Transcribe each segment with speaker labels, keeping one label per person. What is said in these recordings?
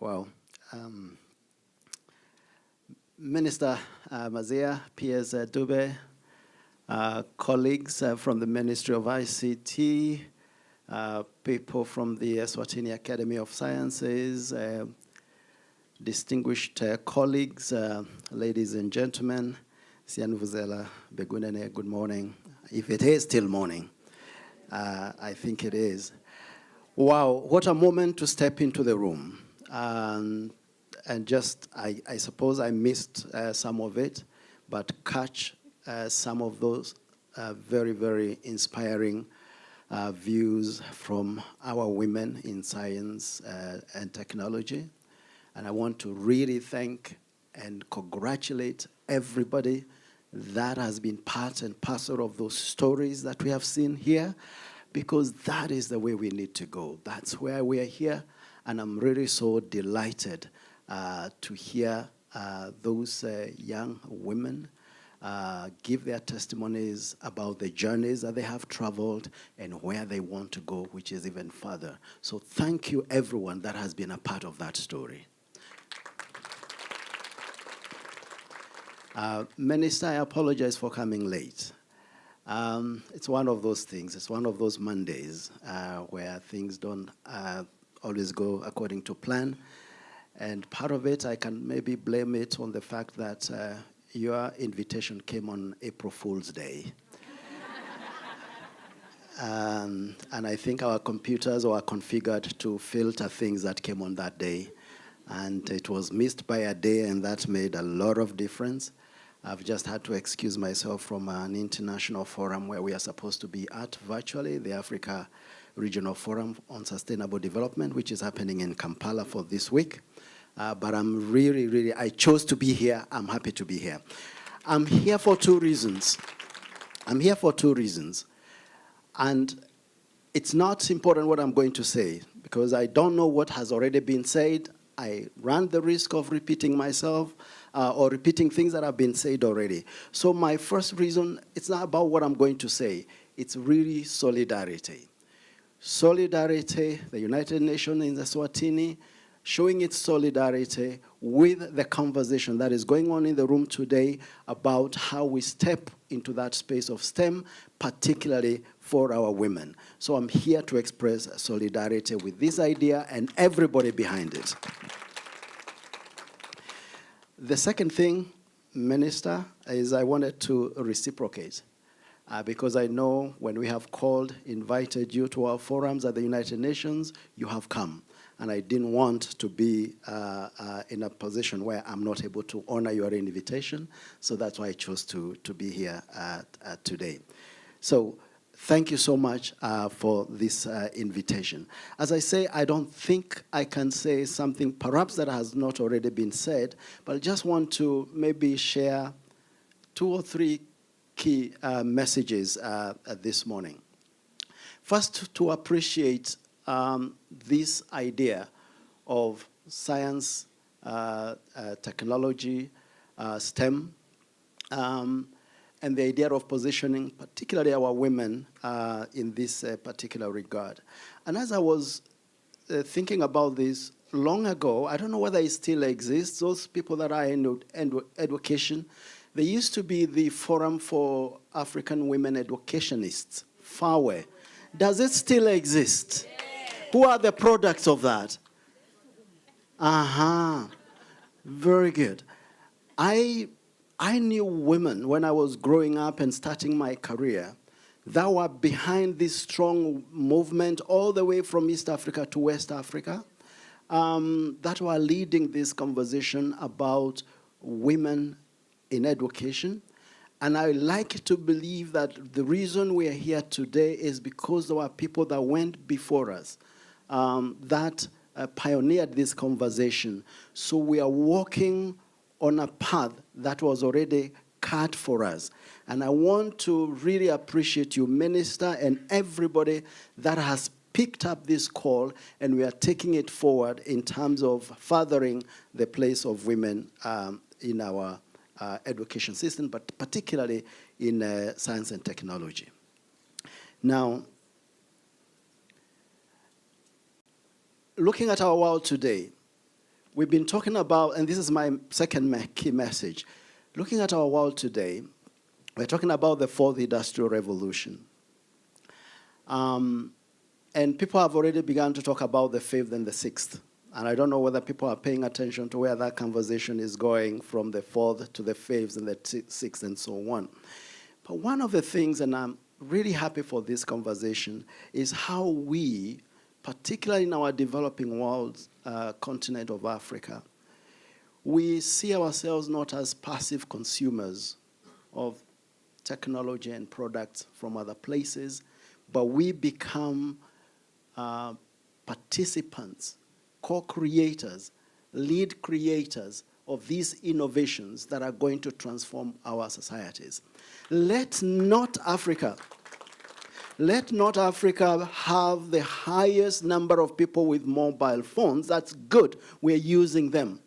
Speaker 1: Wow. Minister Mazia, P.S. Dube, colleagues from the Ministry of ICT, people from the Eswatini Academy of Sciences, distinguished colleagues, ladies and gentlemen, Sian Vuzela Begunene, good morning. If it is still morning, I think it is. Wow, what a moment to step into the room. And just, I suppose I missed some of it, but catch some of those very, very inspiring views from our women in science and technology. And I want to really thank and congratulate everybody that has been part and parcel of those stories that we have seen here, because that is the way we need to go. That's where we are here, and I'm really so delighted to hear those young women give their testimonies about the journeys that they have traveled and where they want to go, which is even further. So thank you, everyone that has been a part of that story. Minister, I apologize for coming late. It's one of those things. It's one of those Mondays where things don't always go according to plan. And part of it, I can maybe blame it on the fact that your invitation came on April Fool's Day. And I think our computers were configured to filter things that came on that day. And it was missed by a day, and that made a lot of difference. I've just had to excuse myself from an international forum where we are supposed to be at virtually, the Africa Regional Forum on Sustainable Development, which is happening in Kampala for this week. But I'm really, I chose to be here. I'm happy to be here. I'm here for two reasons. And it's not important what I'm going to say, because I don't know what has already been said. I run the risk of repeating myself or repeating things that have been said already. So my first reason, it's not about what I'm going to say. It's really solidarity. Solidarity, the United Nations in Eswatini, showing its solidarity with the conversation that is going on in the room today about how we step into that space of STEM, particularly for our women. So I'm here to express solidarity with this idea and everybody behind it. The second thing, Minister, is I wanted to reciprocate. Because I know when we have invited you to our forums at the United Nations, you have come. And I didn't want to be in a position where I'm not able to honor your invitation. So that's why I chose to be here today. So thank you so much for this invitation. As I say, I don't think I can say something perhaps that has not already been said, but I just want to maybe share 2 or 3 key messages this morning. First, to appreciate this idea of science, technology, STEM, and the idea of positioning particularly our women in this particular regard. And as I was thinking about this long ago, I don't know whether it still exists, those people that are in education, there used to be the Forum for African Women Educationists, FAWE. Does it still exist? Yeah. Who are the products of that? Very good. I knew women when I was growing up and starting my career that were behind this strong movement all the way from East Africa to West Africa, that were leading this conversation about women in education. And I like to believe that the reason we are here today is because there were people that went before us that pioneered this conversation. So we are walking on a path that was already cut for us. And I want to really appreciate you, Minister, and everybody that has picked up this call, and we are taking it forward in terms of furthering the place of women in our education system, but particularly in science and technology. Now, looking at our world today, we've been talking about, and this is my second key message, looking at our world today, we're talking about the fourth industrial revolution. And people have already begun to talk about the fifth and the sixth. And I don't know whether people are paying attention to where that conversation is going from the fourth to the fifth and the sixth and so on. But one of the things, and I'm really happy for this conversation, is how we, particularly in our developing world, continent of Africa, we see ourselves not as passive consumers of technology and products from other places, but we become participants, co-creators, lead creators of these innovations that are going to transform our societies. Let not Africa have the highest number of people with mobile phones. That's good, we're using them.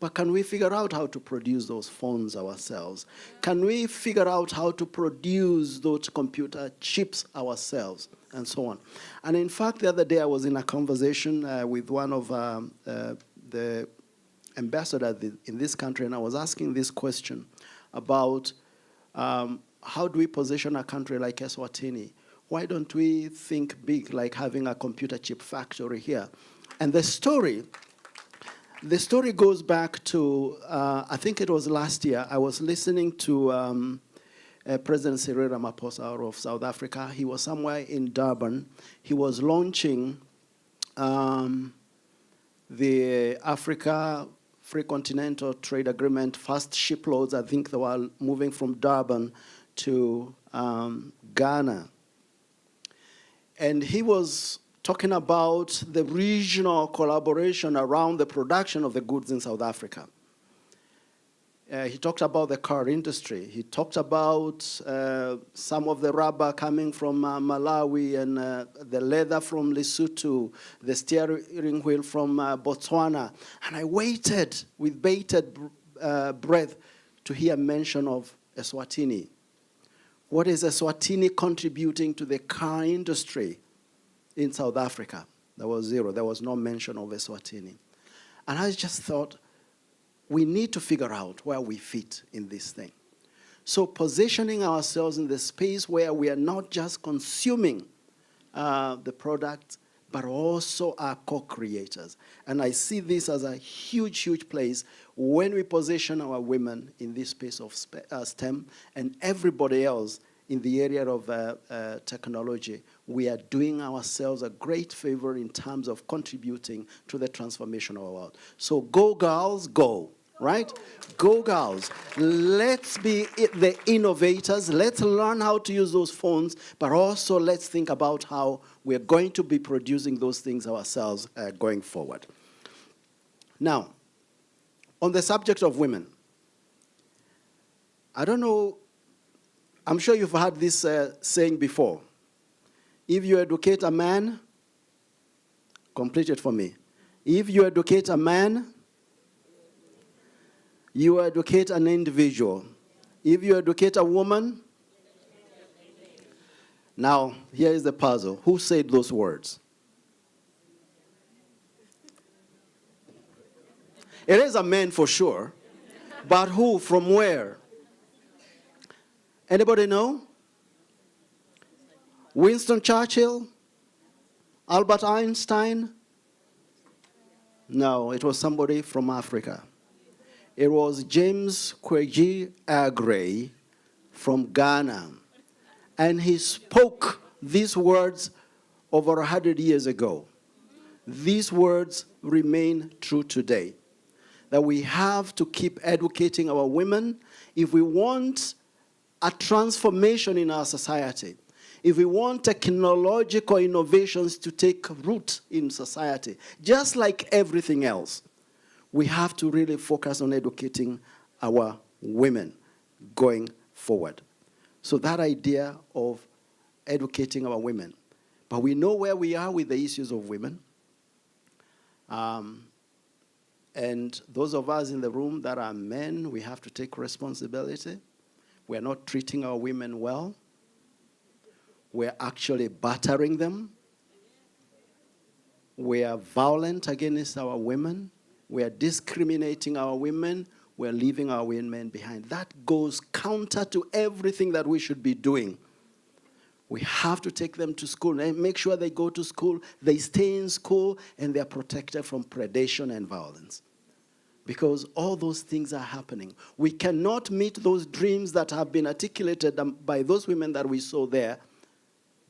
Speaker 1: But can we figure out how to produce those phones ourselves? Can we figure out how to produce those computer chips ourselves, and so on? And in fact, the other day I was in a conversation with one of the ambassadors in this country, and I was asking this question about how do we position a country like Eswatini? Why don't we think big, like having a computer chip factory here? And the story goes back to, I think it was last year, I was listening to President Cyril Ramaphosa of South Africa. He was somewhere in Durban. He was launching the Africa Free Continental Trade Agreement, first shiploads. I think they were moving from Durban to Ghana. And he was talking about the regional collaboration around the production of the goods in South Africa. He talked about the car industry. He talked about some of the rubber coming from Malawi and the leather from Lesotho, the steering wheel from Botswana. And I waited with bated breath to hear mention of Eswatini. What is Eswatini contributing to the car industry in South Africa? There was zero. There was no mention of Eswatini. And I just thought, we need to figure out where we fit in this thing. So positioning ourselves in the space where we are not just consuming the product, but also are co-creators. And I see this as a huge, huge place when we position our women in this space of STEM and everybody else in the area of technology. We are doing ourselves a great favor in terms of contributing to the transformation of our world. So go, girls, go. Right? Go, girls. Let's be the innovators. Let's learn how to use those phones, but also let's think about how we're going to be producing those things ourselves going forward. Now, on the subject of women, I don't know, I'm sure you've heard this saying before. If you educate a man, complete it for me. If you educate a man, you educate an individual. If you educate a woman, now here is the puzzle. Who said those words? It is a man for sure, but who, from where? Anybody know? Winston Churchill? Albert Einstein? No, it was somebody from Africa. It was James Kwesi Aggrey from Ghana. And he spoke these words over 100 years ago. These words remain true today. That we have to keep educating our women if we want a transformation in our society. If we want technological innovations to take root in society, just like everything else, we have to really focus on educating our women going forward. So that idea of educating our women. But we know where we are with the issues of women. And those of us in the room that are men, we have to take responsibility. We're not treating our women well. We're actually battering them. We are violent against our women. We are discriminating our women. We're leaving our women behind. That goes counter to everything that we should be doing. We have to take them to school and make sure they go to school, they stay in school, and they're protected from predation and violence. Because all those things are happening. We cannot meet those dreams that have been articulated by those women that we saw there,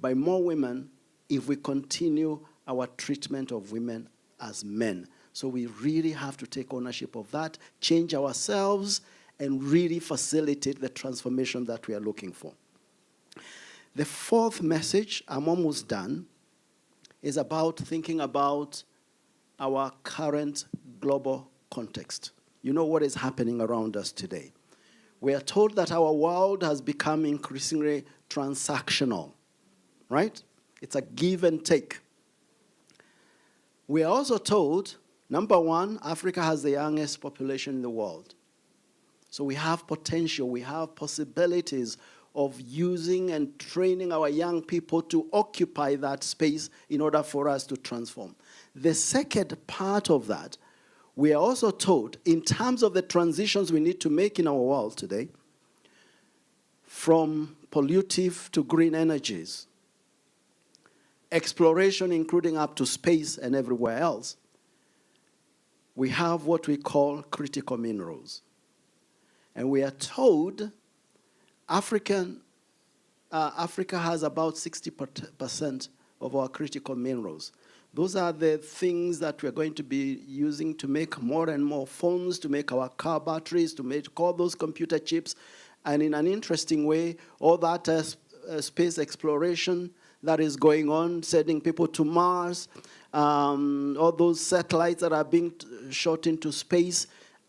Speaker 1: by more women, if we continue our treatment of women as men. So we really have to take ownership of that, change ourselves, and really facilitate the transformation that we are looking for. The fourth message, I'm almost done, is about thinking about our current global context. You know what is happening around us today. We are told that our world has become increasingly transactional, right? It's a give and take. We are also told, number one, Africa has the youngest population in the world. So we have potential, we have possibilities of using and training our young people to occupy that space in order for us to transform. The second part of that, we are also told, in terms of the transitions we need to make in our world today, from pollutive to green energies, exploration including up to space and everywhere else, we have what we call critical minerals. And we are told Africa has about 60% of our critical minerals. Those are the things that we're going to be using to make more and more phones, to make our car batteries, to make all those computer chips. And in an interesting way, all that space exploration that is going on, sending people to Mars, all those satellites that are being shot into space,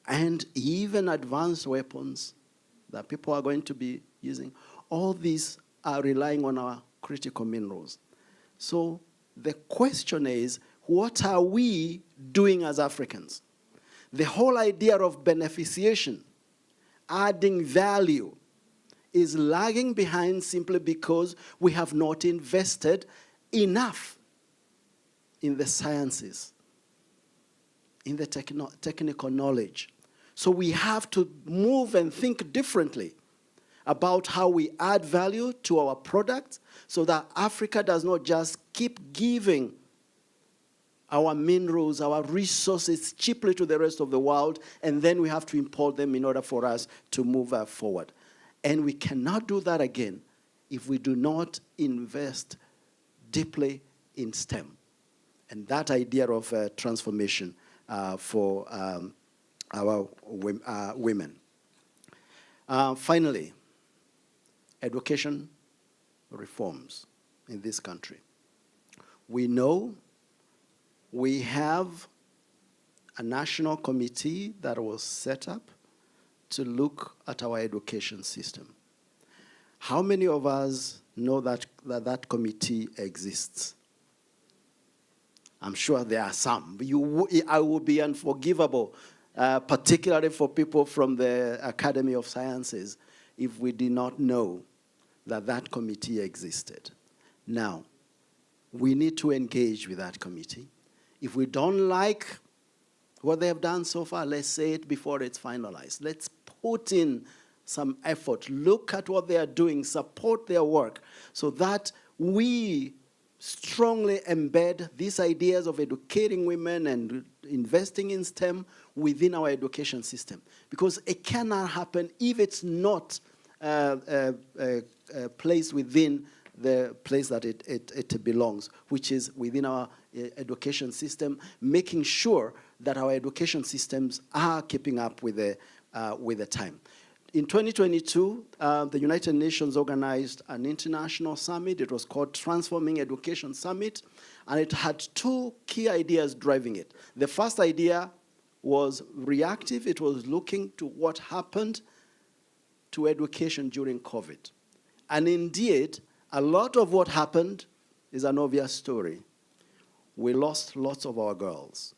Speaker 1: and even advanced weapons that people are going to be using. All these are relying on our critical minerals. So the question is, what are we doing as Africans? The whole idea of beneficiation, adding value, is lagging behind simply because we have not invested enough in the sciences, in the technical knowledge. So we have to move and think differently about how we add value to our products so that Africa does not just keep giving our minerals, our resources cheaply to the rest of the world, and then we have to import them in order for us to move forward. And we cannot do that again if we do not invest deeply in STEM. And that idea of transformation for our women. Finally, education reforms in this country. We know we have a national committee that was set up to look at our education system. How many of us know that committee exists? I'm sure there are some. I would be unforgivable, particularly for people from the Academy of Sciences, if we did not know that committee existed. Now, we need to engage with that committee. If we don't like what they have done so far, let's say it before it's finalized. Let's put in some effort. Look at what they are doing, support their work, so that we strongly embed these ideas of educating women and investing in STEM within our education system. Because it cannot happen if it's not placed within the place that it belongs, which is within our education system, making sure that our education systems are keeping up with the time. In 2022, the United Nations organized an international summit. It was called Transforming Education Summit, and it had two key ideas driving it. The first idea was reactive. It was looking to what happened to education during COVID. And indeed, a lot of what happened is an obvious story. We lost lots of our girls.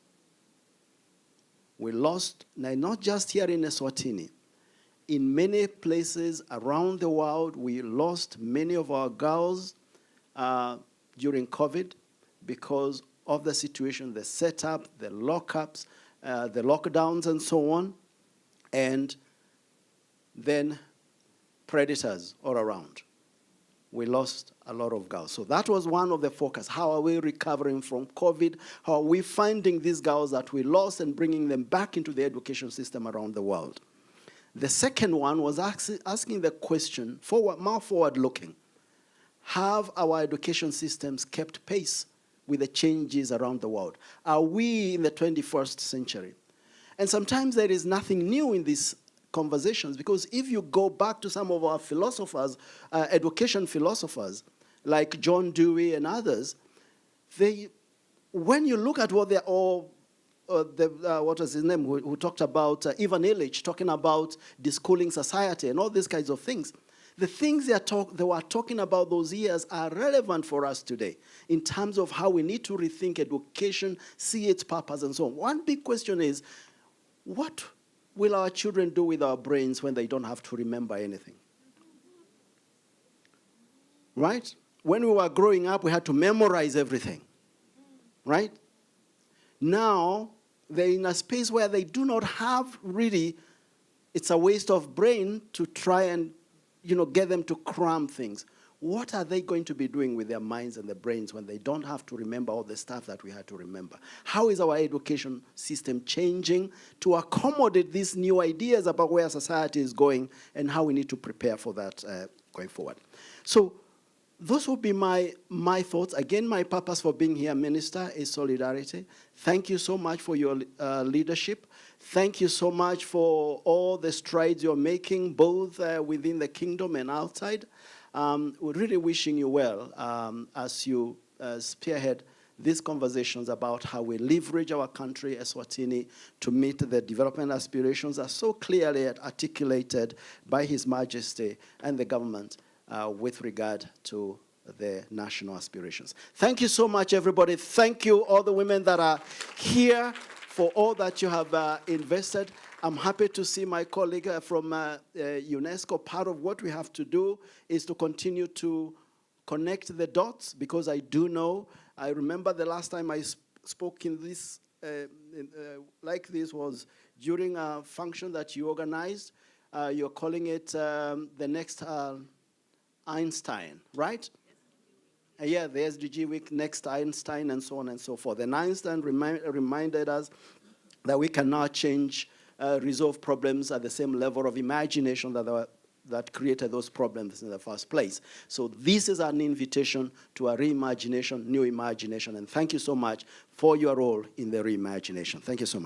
Speaker 1: We lost, not just here in Eswatini, in many places around the world, we lost many of our girls during COVID because of the situation, the setup, the lockups, the lockdowns and so on, and then predators all around. We lost a lot of girls. So that was one of the focus. How are we recovering from COVID? How are we finding these girls that we lost and bringing them back into the education system around the world? The second one was asking the question, more forward-looking. Have our education systems kept pace with the changes around the world? Are we in the 21st century? And sometimes there is nothing new in these conversations, because if you go back to some of our philosophers, education philosophers, like John Dewey and others, when you look at what they're all, what was his name, who talked about, Ivan Illich, talking about deschooling society and all these kinds of things, the things they were talking about those years are relevant for us today in terms of how we need to rethink education, see its purpose, and so on. One big question is, what will our children do with our brains when they don't have to remember anything? Right? When we were growing up, we had to memorize everything. Right? Now, they're in a space where they do not have really, it's a waste of brain to try and, get them to cram things. What are they going to be doing with their minds and their brains when they don't have to remember all the stuff that we had to remember? How is our education system changing to accommodate these new ideas about where society is going and how we need to prepare for that going forward? So those would be my thoughts. Again, my purpose for being here, Minister, is solidarity. Thank you so much for your leadership. Thank you so much for all the strides you're making, both within the kingdom and outside. We're really wishing you well as you spearhead these conversations about how we leverage our country, Eswatini, to meet the development aspirations that are so clearly articulated by His Majesty and the government with regard to the national aspirations. Thank you so much, everybody. Thank you, all the women that are here, for all that you have invested. I'm happy to see my colleague from UNESCO. Part of what we have to do is to continue to connect the dots, because I do know, I remember the last time I spoke in this, like this, was during a function that you organized. You're calling it the next Einstein, right? Yeah, the SDG week, next Einstein, and so on and so forth. And Einstein reminded us that we cannot change, resolve problems at the same level of imagination that created those problems in the first place. So this is an invitation to a reimagination, new imagination, and thank you so much for your role in the reimagination. Thank you so much.